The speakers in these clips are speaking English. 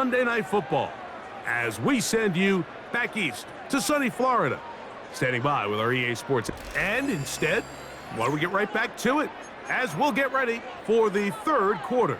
Sunday Night Football as we send you back east to sunny Florida. Standing by with our EA Sports. And instead, why don't we get right back to it as we'll get ready for the third quarter.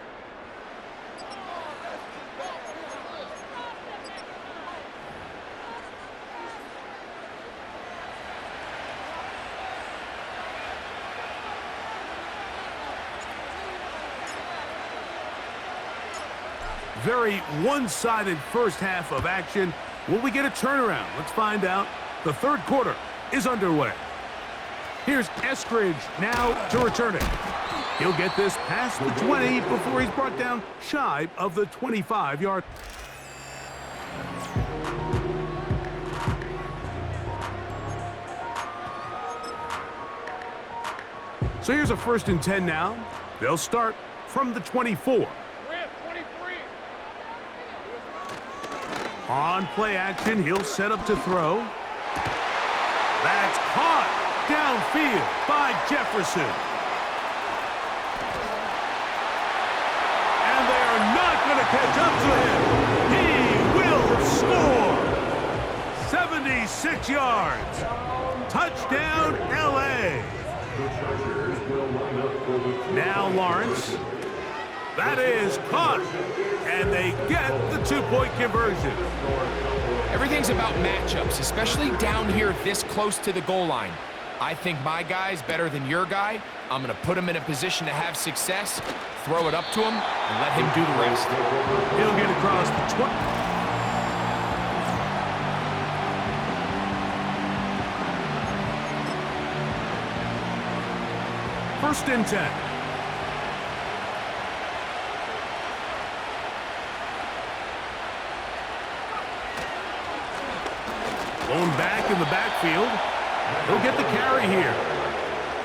Very one-sided first half of action. Will we get a turnaround? Let's find out. The third quarter is underway. Here's Eskridge now to return it. He'll get this past the 20 before he's brought down shy of the 25-yard. So here's a 1st and 10 now. They'll start from the 24. On play action, he'll set up to throw. That's caught downfield by Jefferson. And they are not going to catch up to him. He will score. 76 yards. Touchdown, L.A. Now Lawrence. That is caught. And they get the 2-point conversion. Everything's about matchups, especially down here this close to the goal line. I think my guy's better than your guy. I'm going to put him in a position to have success, throw it up to him, and let him do the rest. He'll get across the 20. 1st and 10. Blown back in the backfield. He'll get the carry here.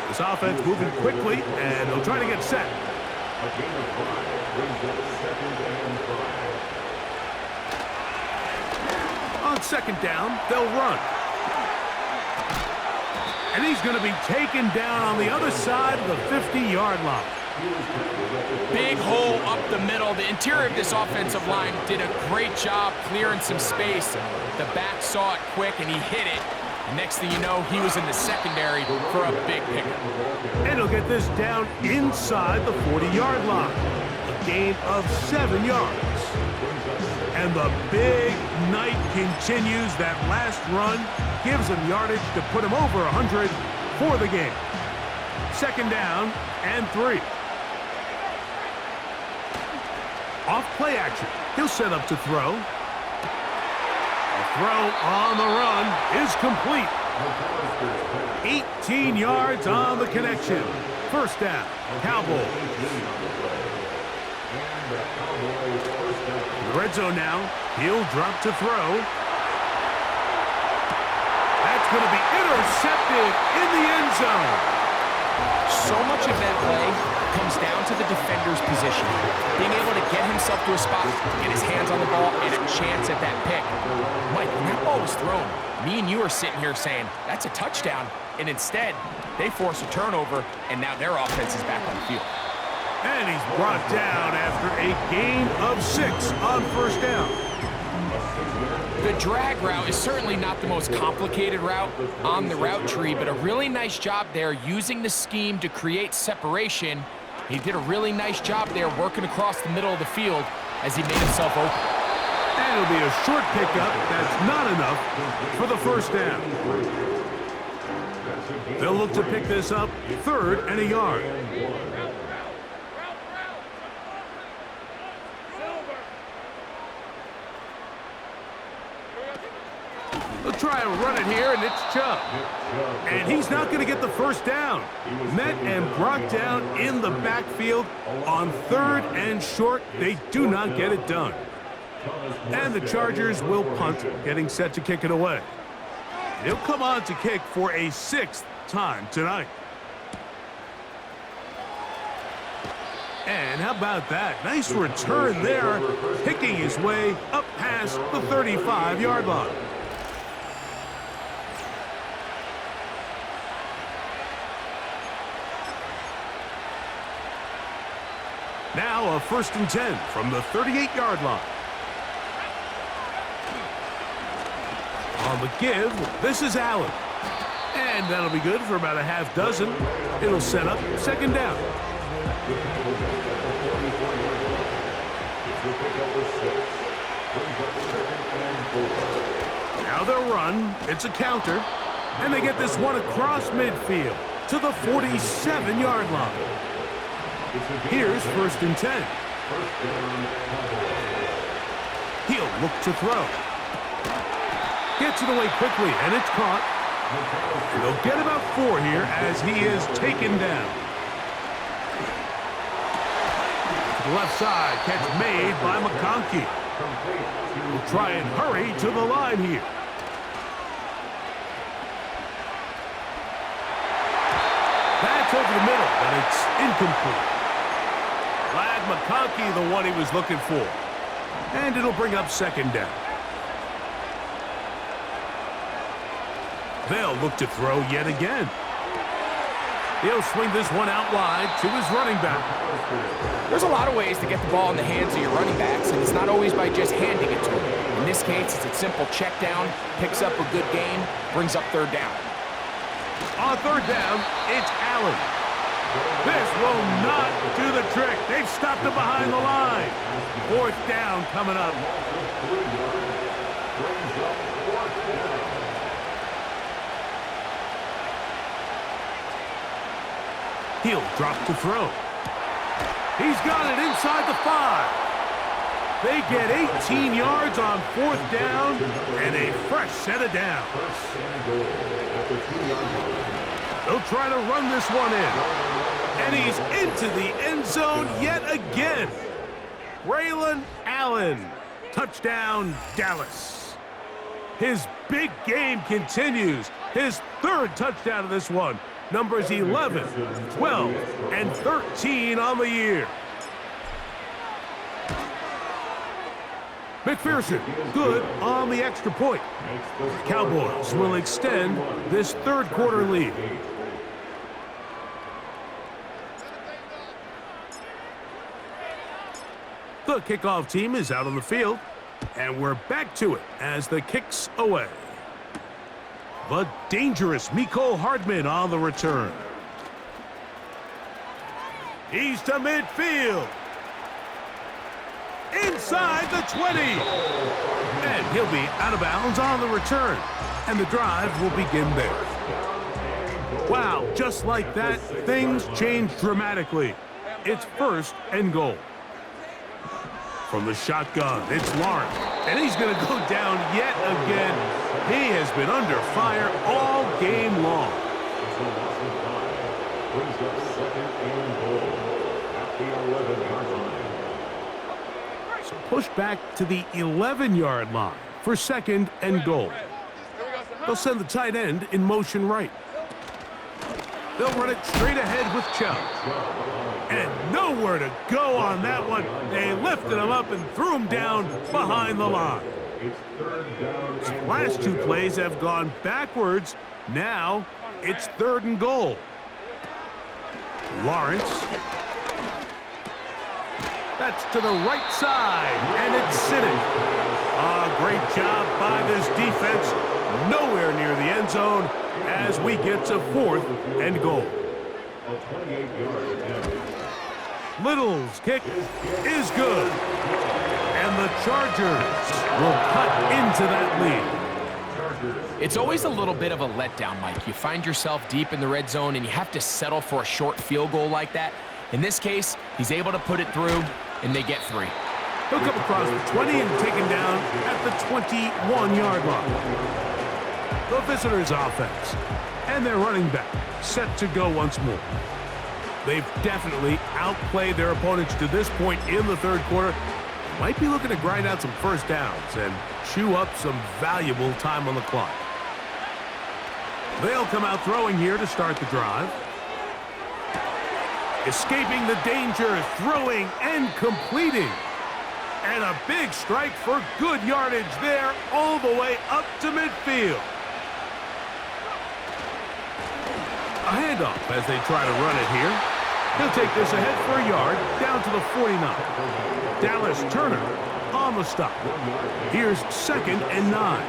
This offense moving quickly, and they'll try to get set. On 2nd down, they'll run. And he's going to be taken down on the other side of the 50-yard line. Big hole up the middle. The interior of this offensive line did a great job clearing some space. The back saw it quick, and he hit it. Next thing you know, he was in the secondary for a big pickup. And he'll get this down inside the 40-yard line. A gain of 7 yards. And the big night continues. That last run gives him yardage to put him over 100 for the game. 2nd down and 3. Off play action. He'll set up to throw. A throw on the run is complete. 18 yards on the connection. 1st down, Cowboys. Red zone now. He'll drop to throw. That's going to be intercepted in the end zone. So much of that play comes down to the defender's position. Being able to get himself to a spot, get his hands on the ball, and a chance at that pick. Mike, when that ball was thrown, me and you are sitting here saying, that's a touchdown. And instead, they force a turnover, and now their offense is back on the field. And he's brought down after a gain of 6 on 1st down. The drag route is certainly not the most complicated route on the route tree, but a really nice job there using the scheme to create separation. He did a really nice job there working across the middle of the field as he made himself open. And it'll be a short pickup. That's not enough for the 1st down. They'll look to pick this up 3rd and a yard. They'll try and run it here, and it's Chubb. And he's not going to get the 1st down. Met and brought down in the backfield on 3rd and short. They do not get it done. And the Chargers will punt, getting set to kick it away. He'll come on to kick for a 6th time tonight. And how about that? Nice return there, picking his way up past the 35-yard line. Now a 1st and 10 from the 38-yard line. On the give, this is Allen. And that'll be good for about a half dozen. It'll set up second down. Now they'll run. It's a counter. And they get this one across midfield to the 47-yard line. Here's 1st and 10. He'll look to throw. Gets it away quickly, and it's caught. And they'll get about 4 here as he is taken down. To the left side, catch made by McConkey. We'll try and hurry to the line here. That's over the middle, but it's incomplete. Glad McConkey the one he was looking for. And it'll bring up second down. They'll look to throw yet again. He'll swing this one out wide to his running back. There's a lot of ways to get the ball in the hands of your running backs, and it's not always by just handing it to them. In this case, it's a simple check down, picks up a good gain, brings up 3rd down. On 3rd down, it's Allen. This will not do the trick. They've stopped him behind the line. 4th down coming up. He'll drop to throw. He's got it inside the 5. They get 18 yards on 4th down and a fresh set of downs. They'll try to run this one in. And he's into the end zone yet again. Braylon Allen. Touchdown, Dallas. His big game continues. His 3rd touchdown of this one. Numbers 11, 12, and 13 on the year. McPherson, good on the extra point. Cowboys will extend this 3rd quarter lead. The kickoff team is out on the field, and we're back to it as the kick's away. The dangerous Mecole Hardman on the return. He's to midfield. Inside the 20. And he'll be out of bounds on the return. And the drive will begin there. Wow, just like that, things change dramatically. It's 1st and goal. From the shotgun, it's Lawrence. And he's going to go down yet again. He has been under fire all game long. So push back to the 11-yard line for 2nd and goal. They'll send the tight end in motion right. They'll run it straight ahead with Chubb. And nowhere to go on that one. They lifted him up and threw him down behind the line. His last 2 plays have gone backwards. Now it's 3rd and goal. Lawrence. That's to the right side, and it's sitting. Great job by this defense. Nowhere near the end zone as we get to 4th and goal. Little's kick is good. And the Chargers will cut into that lead. It's always a little bit of a letdown, Mike. You find yourself deep in the red zone, and you have to settle for a short field goal like that. In this case, he's able to put it through, and they get 3. He'll come across the 20 and taken down at the 21-yard line. The visitors' offense and their running back set to go once more. They've definitely outplayed their opponents to this point in the 3rd quarter. Might be looking to grind out some 1st downs and chew up some valuable time on the clock. They'll come out throwing here to start the drive. Escaping the danger, throwing and completing. And a big strike for good yardage there all the way up to midfield. A handoff as they try to run it here. He'll take this ahead for a yard down to the 49. Dallas Turner on the stop. Here's 2nd and 9.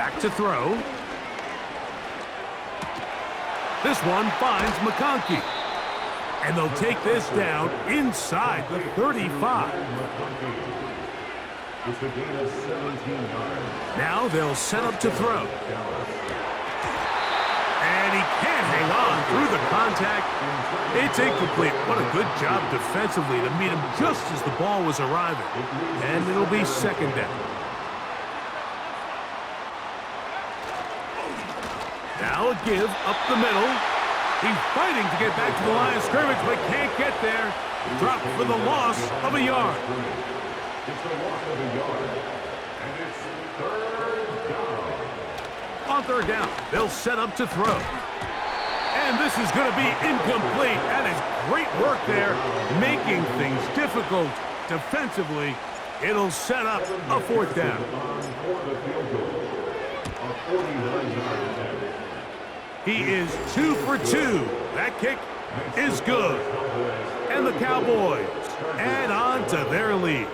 Back to throw. This one finds McConkey. And they'll take this down inside the 35. Now they'll set up to throw. And he can't hang on through the contact. It's incomplete. What a good job defensively to meet him just as the ball was arriving. And it'll be second down. Now a give up the middle. He's fighting to get back to the line of scrimmage, but can't get there. Dropped for the loss of a yard. It's a loss of a yard. And it's third down. On third down, they'll set up to throw. And this is going to be incomplete. That is great work there, making things difficult defensively. It'll set up a fourth down. He is 2 for 2. That kick is good. And the Cowboys add on to their lead.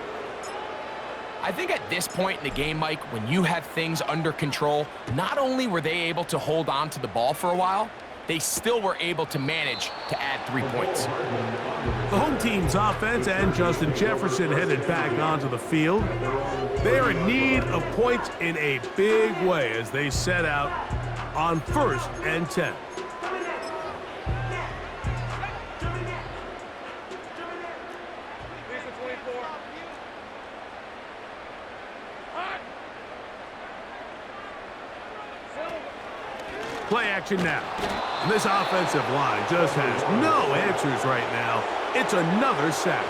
I think at this point in the game, Mike, when you have things under control, not only were they able to hold on to the ball for a while, they still were able to manage to add 3 points. The home team's offense and Justin Jefferson headed back onto the field. They are in need of points in a big way as they set out on 1st and 10. Play action now. And this offensive line just has no answers right now. It's another sack.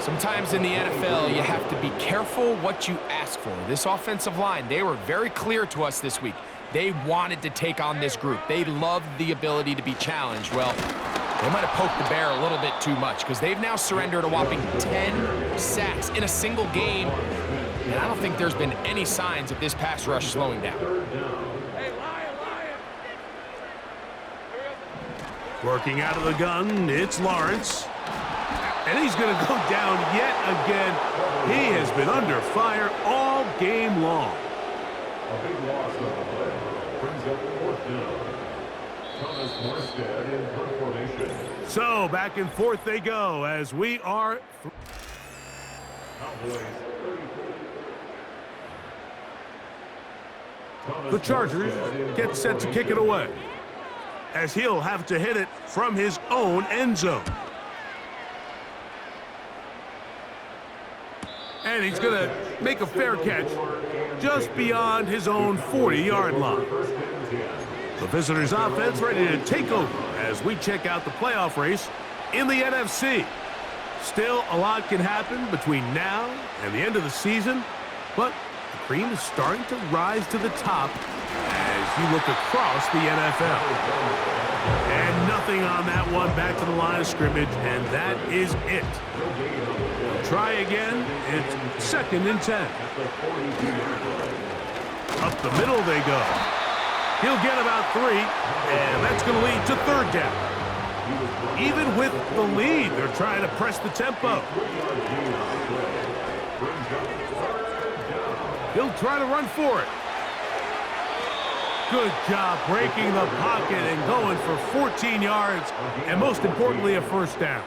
Sometimes in the NFL, you have to be careful what you ask for. This offensive line, they were very clear to us this week. They wanted to take on this group. They loved the ability to be challenged. Well, they might have poked the bear a little bit too much because they've now surrendered a whopping 10 sacks in a single game. And I don't think there's been any signs of this pass rush slowing down. Working out of the gun, it's Lawrence. And he's going to go down yet again. He has been under fire all game long. A big loss of the play. Brings up fourth down. Thomas Morstead in punt formation. So back and forth they go as we are. Cowboys 34. The Chargers get set to kick it away, as he'll have to hit it from his own end zone. And he's going to make a fair catch just beyond his own 40-yard line. The visitors' offense ready to take over as we check out the playoff race in the NFC. Still, a lot can happen between now and the end of the season, but the cream is starting to rise to the top as you look across the NFL. And nothing on that one, back to the line of scrimmage, and that is it. They'll try again. It's 2nd and 10. Up the middle they go. He'll get about 3, and that's going to lead to 3rd down. Even with the lead, they're trying to press the tempo. He'll try to run for it. Good job breaking the pocket and going for 14 yards, and most importantly, a 1st down.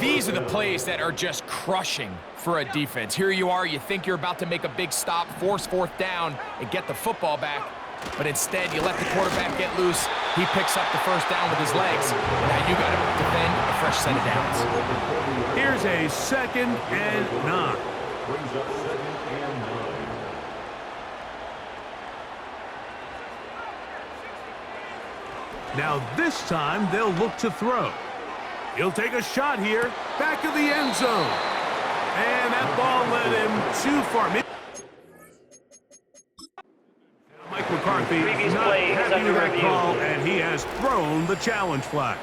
These are the plays that are just crushing for a defense. Here you are, you think you're about to make a big stop, force 4th down, and get the football back. But instead, you let the quarterback get loose. He picks up the 1st down with his legs. And now you got to defend a fresh set of downs. Here's a 2nd and 9. Now this time, they'll look to throw. He'll take a shot here, back of the end zone. And that ball led him too far. Mike McCarthy not happy with that call, and he has thrown the challenge flag.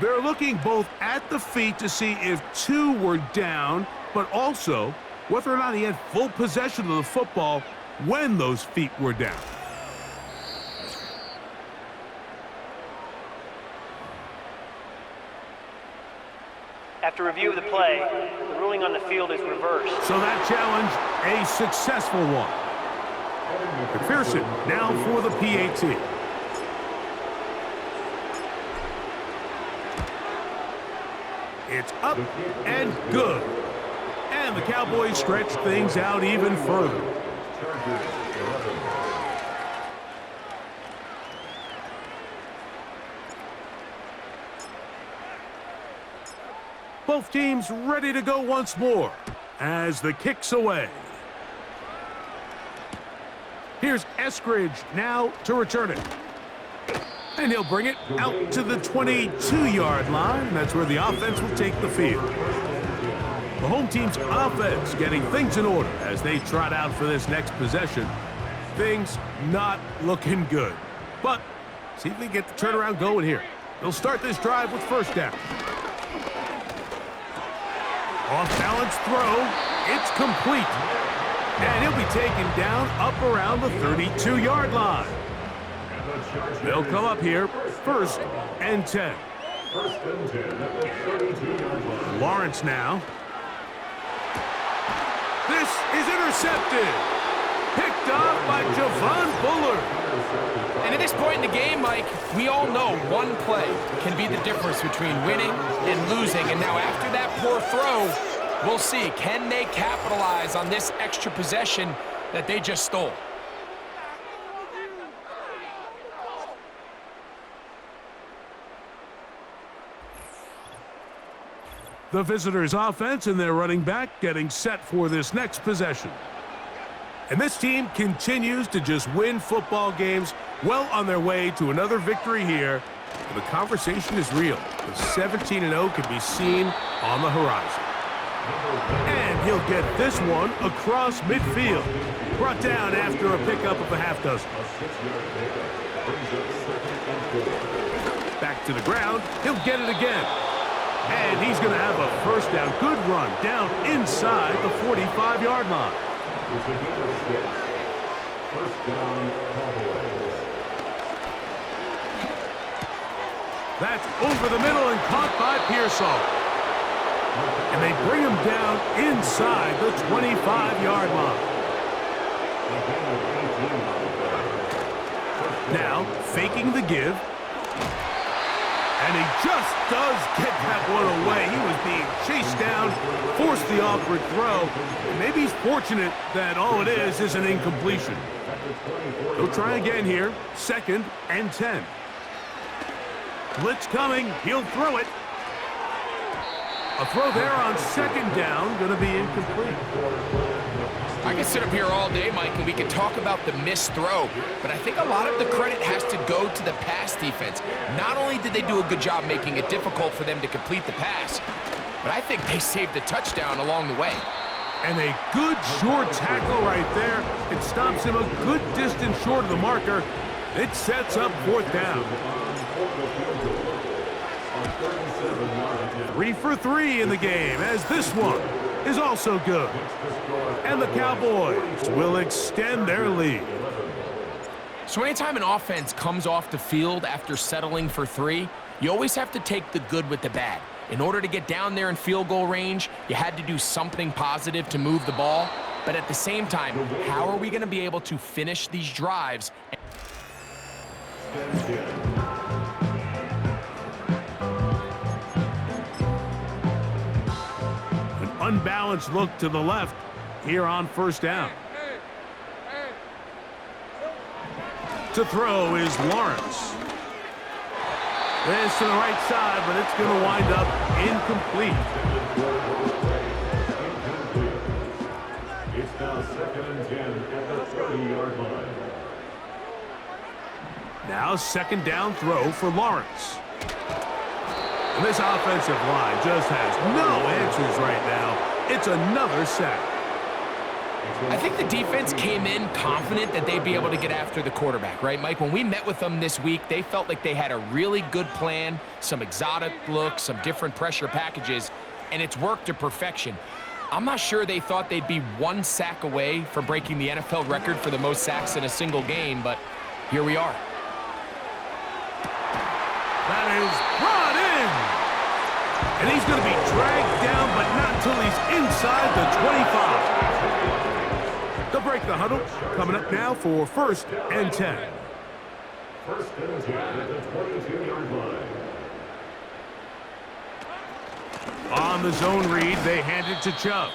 They're looking both at the feet to see if 2 were down, but also whether or not he had full possession of the football when those feet were down. After review of the play, the ruling on the field is reversed. So that challenge, a successful one. McPherson now for the PAT. It's up and good. And the Cowboys stretch things out even further. Both teams ready to go once more as the kick's away. Here's Eskridge now to return it. And he'll bring it out to the 22-yard line. That's where the offense will take the field. The home team's offense getting things in order as they trot out for this next possession. Things not looking good. But see if they get the turnaround going here. They'll start this drive with first down. Off-balance throw. It's complete. And he'll be taken down up around the 32-yard line. They'll come up here, 1st and 10. Lawrence now. This is intercepted. Picked off by Javon Bullard. And at this point in the game, Mike, we all know one play can be the difference between winning and losing. And now after that poor throw, we'll see, can they capitalize on this extra possession that they just stole? The visitors' offense and their running back getting set for this next possession. And this team continues to just win football games, well on their way to another victory here. The conversation is real. The 17-0 can be seen on the horizon. And he'll get this one across midfield. Brought down after a pickup of a half dozen. Back to the ground. He'll get it again. And he's going to have a first down. Good run down inside the 45-yard line. That's over the middle and caught by Pearsall. And they bring him down inside the 25-yard line. Now, faking the give. And he just does get that one away. He was being chased down, forced the awkward throw. And maybe he's fortunate that all it is an incompletion. He'll try again here, 2nd and 10. Blitz coming, he'll throw it. A throw there on 2nd down, going to be incomplete. I can sit up here all day, Mike, and we can talk about the missed throw, but I think a lot of the credit has to go to the pass defense. Not only did they do a good job making it difficult for them to complete the pass, but I think they saved a touchdown along the way. And a good short tackle right there. It stops him a good distance short of the marker. It sets up 4th down. 3 for 3 in the game, as this one is also good. And the Cowboys will extend their lead. So anytime an offense comes off the field after settling for 3, you always have to take the good with the bad. In order to get down there in field goal range, you had to do something positive to move the ball. But at the same time, how are we going to be able to finish these drives? An unbalanced look to the left here on 1st down. To throw is Lawrence. This to the right side, but it's going to wind up incomplete. It's now 2nd and 10 at the 30-yard line. Now 2nd down throw for Lawrence. And this offensive line just has no answers right now. It's another sack. I think the defense came in confident that they'd be able to get after the quarterback, right, Mike? When we met with them this week, they felt like they had a really good plan, some exotic looks, some different pressure packages, and it's worked to perfection. I'm not sure they thought they'd be 1 sack away from breaking the NFL record for the most sacks in a single game, but here we are. That is brought in. And he's going to be dragged down, but not until he's inside the 25. They'll break the huddle. Coming up now for 1st and 10. 1st and 10 at the 22-yard line. On the zone read, they hand it to Chubb.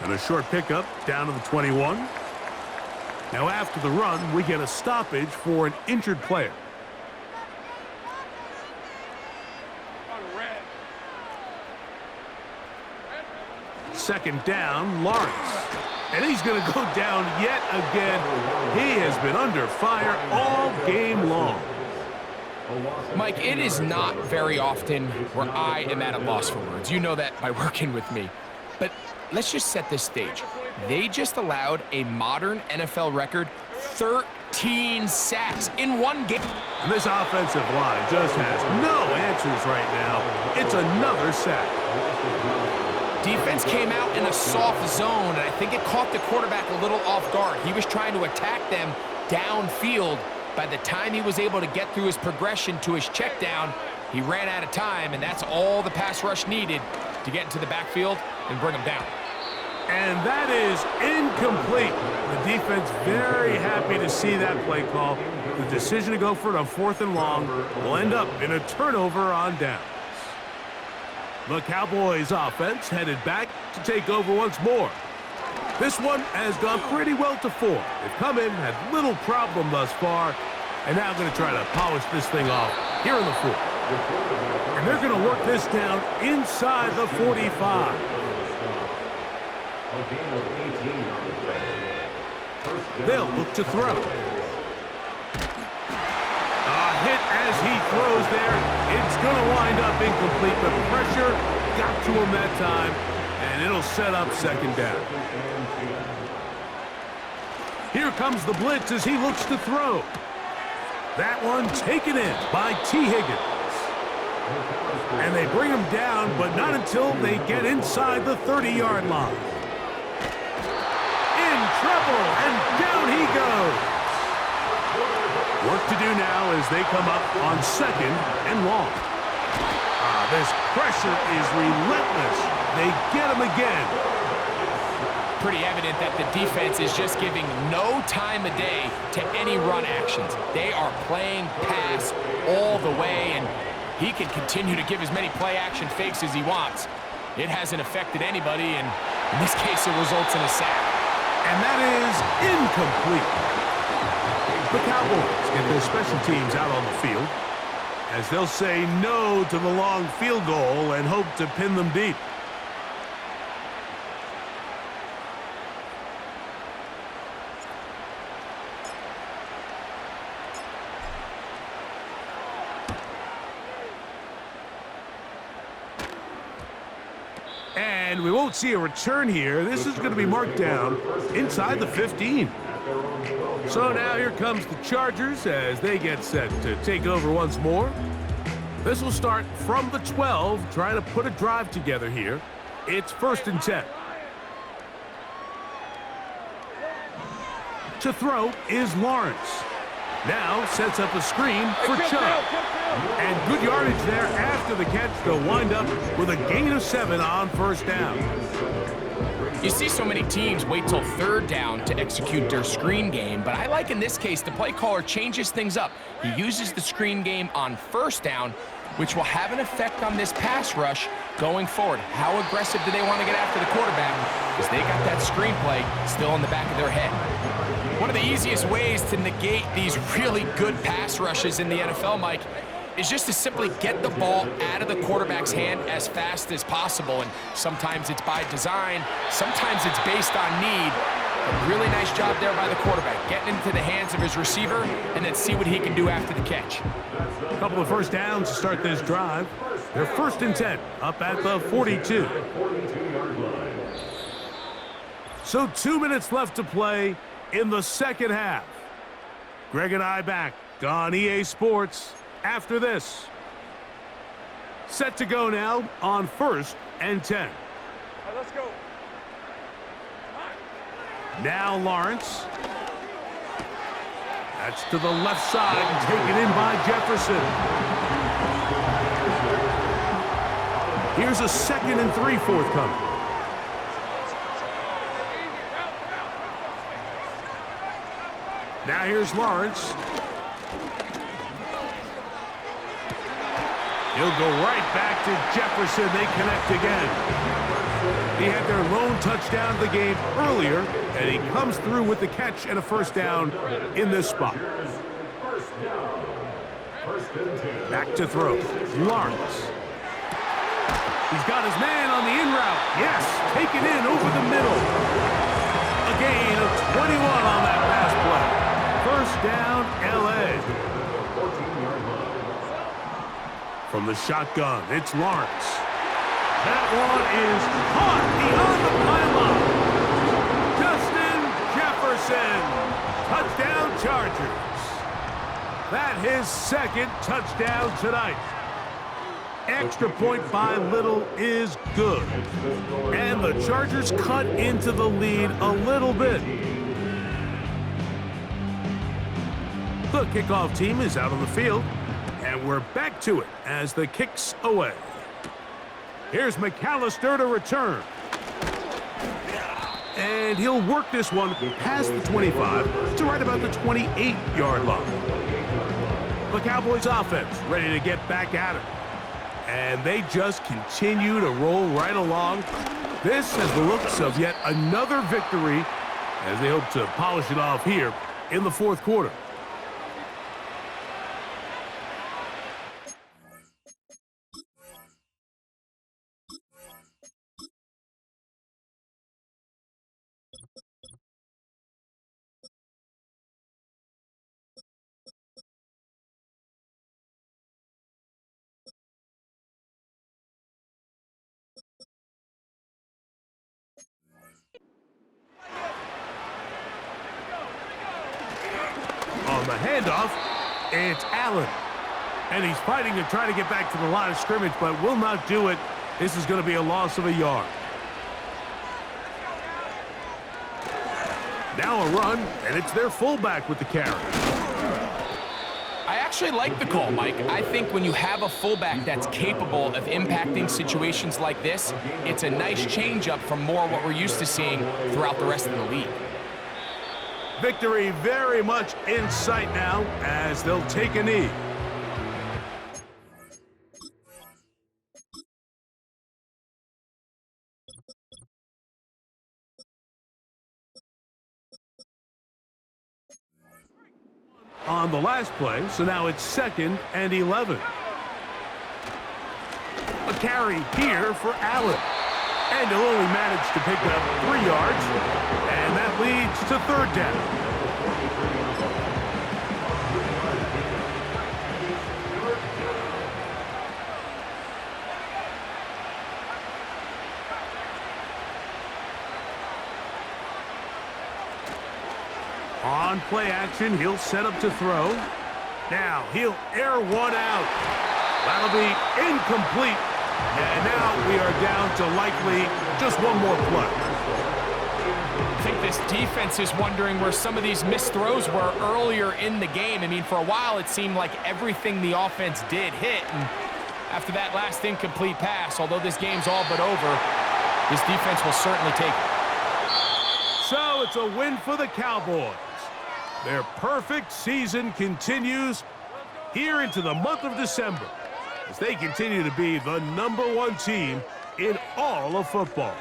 And a short pickup down to the 21. Now after the run, we get a stoppage for an injured player. Second down, Lawrence. And he's going to go down yet again. He has been under fire all game long. Mike, it is not very often where I am at a loss for words. You know that by working with me. But let's just set this stage. They just allowed a modern NFL record 13 sacks in one game. And this offensive line just has no answers right now. It's another sack. Defense came out in a soft zone, and I think it caught the quarterback a little off guard. He was trying to attack them downfield. By the time he was able to get through his progression to his check down, he ran out of time, and that's all the pass rush needed to get into the backfield and bring him down. And that is incomplete. The defense very happy to see that play call. The decision to go for it on 4th and long will end up in a turnover on downs. The Cowboys offense headed back to take over once more. This one has gone pretty well to 4. They've come in, had little problem thus far, and now going to try to polish this thing off here in the 4th. And they're going to work this down inside the 45. They'll look to throw. A hit as he throws there. It's going to wind up incomplete, but pressure got to him that time, and it'll set up 2nd down. Here comes the blitz as he looks to throw. That one taken in by T. Higgins. And they bring him down, but not until they get inside the 30-yard line. In trouble, and down he goes. Work to do now as they come up on 2nd and long. This pressure is relentless. They get him again. Pretty evident that the defense is just giving no time of day to any run actions. They are playing pass all the way, and he can continue to give as many play-action fakes as he wants. It hasn't affected anybody, and in this case, it results in a sack. And that is incomplete. The Cowboys get their special teams out on the field as they'll say no to the long field goal and hope to pin them deep. And we won't see a return here. This is going to be marked down inside the 15. So now here comes the Chargers as they get set to take over once more. This will start from the 12, trying to put a drive together here. It's 1st and 10. To throw is Lawrence. Now sets up a screen for Chubb. And good yardage there after the catch to wind up with a gain of 7 on 1st down. You see so many teams wait till 3rd down to execute their screen game, but I like in this case the play caller changes things up. He uses the screen game on 1st down, which will have an effect on this pass rush going forward. How aggressive do they want to get after the quarterback? Because they got that screenplay still in the back of their head. One of the easiest ways to negate these really good pass rushes in the NFL, Mike, is just to simply get the ball out of the quarterback's hand as fast as possible. And sometimes it's by design, sometimes it's based on need. A really nice job there by the quarterback, getting into the hands of his receiver and then see what he can do after the catch. A couple of 1st downs to start this drive. They're 1st and 10, up at the 42. So 2 minutes left to play in the 2nd half. Greg and I back on EA Sports after this. Set to go now on 1st and 10. Let's go. Now Lawrence. That's to the left side and taken in by Jefferson. Here's a 2nd and 3 forthcoming. Now here's Lawrence. He'll go right back to Jefferson. They connect again. He had their lone touchdown of the game earlier, and he comes through with the catch and a first down in this spot. Back to throw. Lawrence. He's got his man on the in route. Yes, taken in over the middle. A gain of 21 on that pass play. First down, L.A. From the shotgun, it's Lawrence. That one is caught beyond the pylon. Justin Jefferson. Touchdown, Chargers. That his 2nd touchdown tonight. Extra point by little is good. And the Chargers cut into the lead a little bit. The kickoff team is out on the field, and we're back to it as the kick's away. Here's McAllister to return. And he'll work this one past the 25 to right about the 28-yard line. The Cowboys offense ready to get back at it. And they just continue to roll right along. This has the looks of yet another victory as they hope to polish it off here in the 4th quarter. On the handoff, it's Allen. And he's fighting to try to get back to the line of scrimmage, but will not do it. This is going to be a loss of a yard. Now a run, and it's their fullback with the carry. I actually like the call, Mike. I think when you have a fullback that's capable of impacting situations like this, it's a nice change-up from more what we're used to seeing throughout the rest of the league. Victory very much in sight now as they'll take a knee. On the last play, so now it's 2nd and 11. A carry here for Allen. And he'll only manage to pick up 3 yards, and that leads to 3rd down. On play action, he'll set up to throw. Now he'll air one out. That'll be incomplete. And now we are down to likely just one more play. I think this defense is wondering where some of these missed throws were earlier in the game. I mean, for a while it seemed like everything the offense did hit. And after that last incomplete pass, although this game's all but over, this defense will certainly take it. So it's a win for the Cowboys. Their perfect season continues here into the month of December as they continue to be the #1 team in all of football.